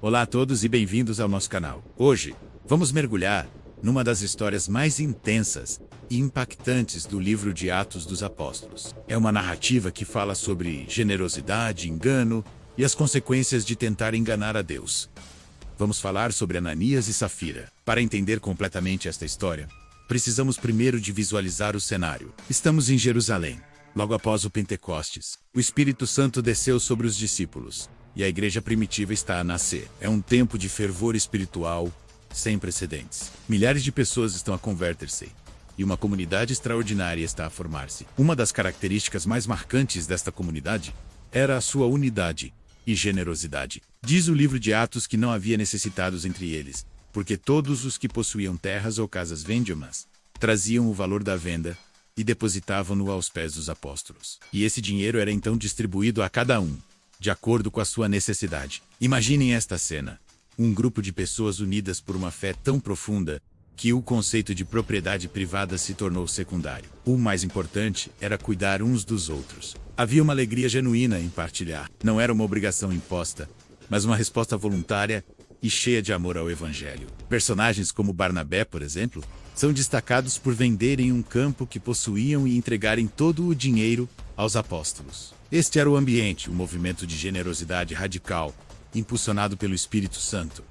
Olá a todos e bem-vindos ao nosso canal. Hoje, vamos mergulhar numa das histórias mais intensas e impactantes do livro de Atos dos Apóstolos. É uma narrativa que fala sobre generosidade, engano e as consequências de tentar enganar a Deus. Vamos falar sobre Ananias e Safira. Para entender completamente esta história, precisamos primeiro de visualizar o cenário. Estamos em Jerusalém, logo após o Pentecostes. O Espírito Santo desceu sobre os discípulos e a igreja primitiva está a nascer. É um tempo de fervor espiritual sem precedentes. Milhares de pessoas estão a converter-se e uma comunidade extraordinária está a formar-se. Uma das características mais marcantes desta comunidade era a sua unidade e generosidade. Diz o livro de Atos que não havia necessitados entre eles, porque todos os que possuíam terras ou casas vendiam-nas, traziam o valor da venda e depositavam-no aos pés dos apóstolos. E esse dinheiro era então distribuído a cada um, de acordo com a sua necessidade. Imaginem esta cena. Um grupo de pessoas unidas por uma fé tão profunda que o conceito de propriedade privada se tornou secundário. O mais importante era cuidar uns dos outros. Havia uma alegria genuína em partilhar. Não era uma obrigação imposta, mas uma resposta voluntária e cheia de amor ao Evangelho. Personagens como Barnabé, por exemplo, são destacados por venderem um campo que possuíam e entregarem todo o dinheiro aos apóstolos. Este era o ambiente, um movimento de generosidade radical, impulsionado pelo Espírito Santo.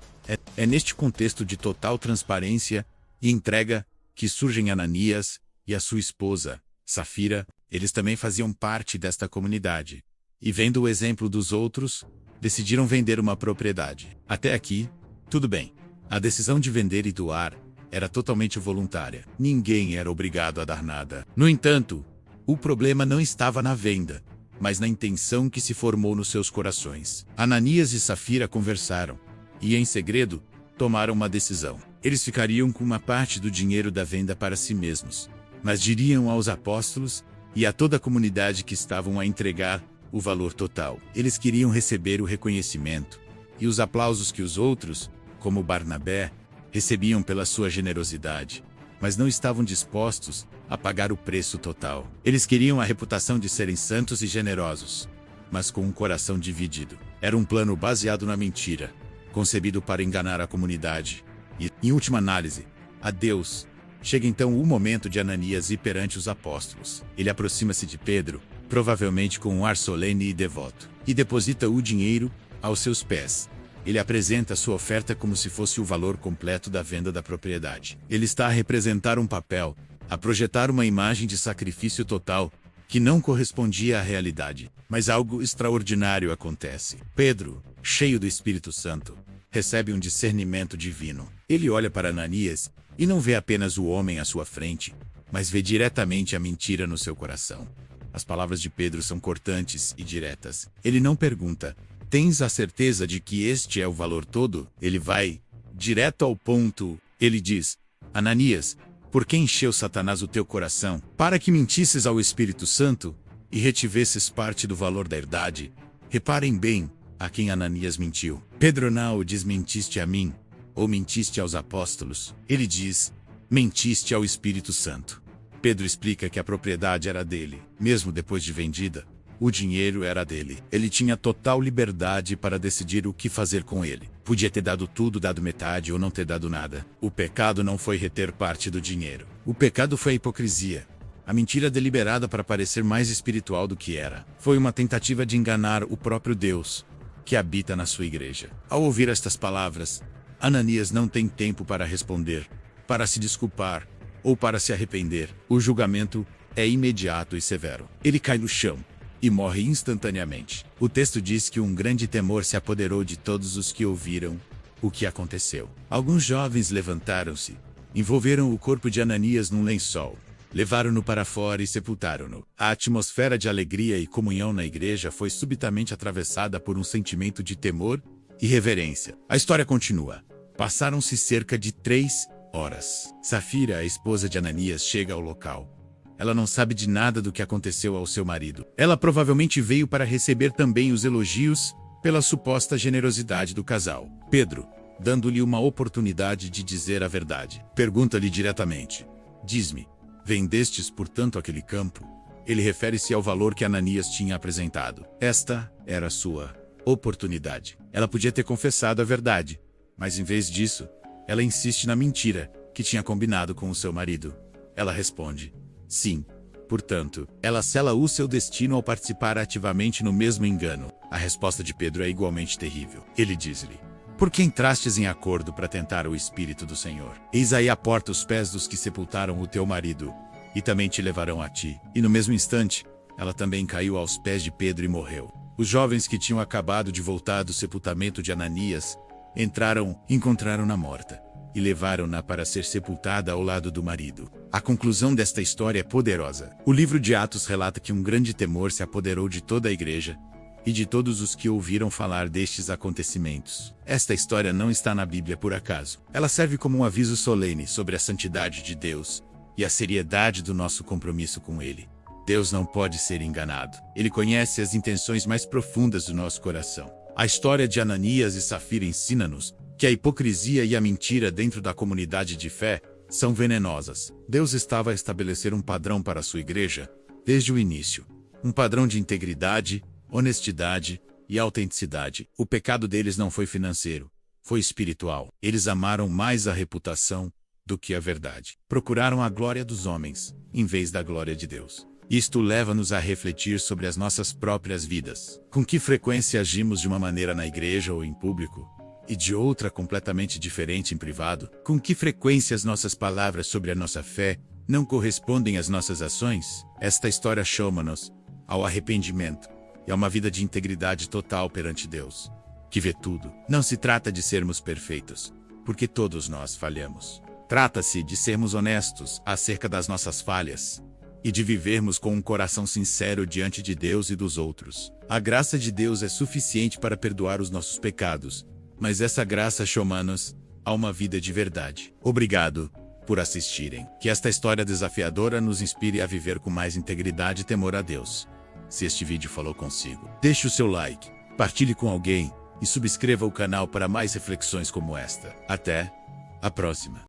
É neste contexto de total transparência e entrega que surgem Ananias e a sua esposa, Safira. Eles também faziam parte desta comunidade. E vendo o exemplo dos outros, decidiram vender uma propriedade. Até aqui, tudo bem. A decisão de vender e doar era totalmente voluntária. Ninguém era obrigado a dar nada. No entanto, o problema não estava na venda, mas na intenção que se formou nos seus corações. Ananias e Safira conversaram, e em segredo, tomaram uma decisão. Eles ficariam com uma parte do dinheiro da venda para si mesmos, mas diriam aos apóstolos e a toda a comunidade que estavam a entregar o valor total. Eles queriam receber o reconhecimento e os aplausos que os outros, como Barnabé, recebiam pela sua generosidade, mas não estavam dispostos a pagar o preço total. Eles queriam a reputação de serem santos e generosos, mas com um coração dividido. Era um plano baseado na mentira, concebido para enganar a comunidade e, em última análise, a Deus. Chega então o momento de Ananias ir perante os apóstolos. Ele aproxima-se de Pedro, provavelmente com um ar solene e devoto, e deposita o dinheiro aos seus pés. Ele apresenta sua oferta como se fosse o valor completo da venda da propriedade. Ele está a representar um papel, a projetar uma imagem de sacrifício total que não correspondia à realidade. Mas algo extraordinário acontece. Pedro, cheio do Espírito Santo, recebe um discernimento divino. Ele olha para Ananias e não vê apenas o homem à sua frente, mas vê diretamente a mentira no seu coração. As palavras de Pedro são cortantes e diretas. Ele não pergunta: "Tens a certeza de que este é o valor todo?" Ele vai direto ao ponto. Ele diz: "Ananias, por que encheu Satanás o teu coração, para que mentisses ao Espírito Santo e retivesses parte do valor da herdade?" Reparem bem a quem Ananias mentiu. Pedro não diz: "Mentiste a mim", ou "mentiste aos apóstolos". Ele diz: "Mentiste ao Espírito Santo". Pedro explica que a propriedade era dele. Mesmo depois de vendida, o dinheiro era dele. Ele tinha total liberdade para decidir o que fazer com ele. Podia ter dado tudo, dado metade ou não ter dado nada. O pecado não foi reter parte do dinheiro. O pecado foi a hipocrisia. A mentira deliberada para parecer mais espiritual do que era. Foi uma tentativa de enganar o próprio Deus, que habita na sua igreja. Ao ouvir estas palavras, Ananias não tem tempo para responder, para se desculpar ou para se arrepender. O julgamento é imediato e severo. Ele cai no chão e morre instantaneamente. O texto diz que um grande temor se apoderou de todos os que ouviram o que aconteceu. Alguns jovens levantaram-se, envolveram o corpo de Ananias num lençol, levaram-no para fora e sepultaram-no. A atmosfera de alegria e comunhão na igreja foi subitamente atravessada por um sentimento de temor e reverência. A história continua. Passaram-se cerca de 3 horas. Safira, a esposa de Ananias, chega ao local. Ela não sabe de nada do que aconteceu ao seu marido. Ela provavelmente veio para receber também os elogios pela suposta generosidade do casal. Pedro, dando-lhe uma oportunidade de dizer a verdade, pergunta-lhe diretamente: "Diz-me, vendestes portanto aquele campo?" Ele refere-se ao valor que Ananias tinha apresentado. Esta era sua oportunidade. Ela podia ter confessado a verdade, mas em vez disso, ela insiste na mentira que tinha combinado com o seu marido. Ela responde: sim. Portanto, ela sela o seu destino ao participar ativamente no mesmo engano. A resposta de Pedro é igualmente terrível. Ele diz-lhe: por que entrastes em acordo para tentar o Espírito do Senhor? Eis aí a porta os pés dos que sepultaram o teu marido, e também te levarão a ti. E no mesmo instante, ela também caiu aos pés de Pedro e morreu. Os jovens que tinham acabado de voltar do sepultamento de Ananias encontraram-na morta e levaram-na para ser sepultada ao lado do marido. A conclusão desta história é poderosa. O livro de Atos relata que um grande temor se apoderou de toda a igreja e de todos os que ouviram falar destes acontecimentos. Esta história não está na Bíblia por acaso. Ela serve como um aviso solene sobre a santidade de Deus e a seriedade do nosso compromisso com Ele. Deus não pode ser enganado. Ele conhece as intenções mais profundas do nosso coração. A história de Ananias e Safira ensina-nos que a hipocrisia e a mentira dentro da comunidade de fé são venenosas. Deus estava a estabelecer um padrão para a sua igreja desde o início. Um padrão de integridade, honestidade e autenticidade. O pecado deles não foi financeiro, foi espiritual. Eles amaram mais a reputação do que a verdade. Procuraram a glória dos homens, em vez da glória de Deus. Isto leva-nos a refletir sobre as nossas próprias vidas. Com que frequência agimos de uma maneira na igreja ou em público, e de outra completamente diferente em privado? Com que frequência as nossas palavras sobre a nossa fé não correspondem às nossas ações? Esta história chama-nos ao arrependimento e a uma vida de integridade total perante Deus, que vê tudo. Não se trata de sermos perfeitos, porque todos nós falhamos. Trata-se de sermos honestos acerca das nossas falhas e de vivermos com um coração sincero diante de Deus e dos outros. A graça de Deus é suficiente para perdoar os nossos pecados, mas essa graça chama-nos a uma vida de verdade. Obrigado por assistirem. Que esta história desafiadora nos inspire a viver com mais integridade e temor a Deus. Se este vídeo falou consigo, deixe o seu like, partilhe com alguém e subscreva o canal para mais reflexões como esta. Até a próxima.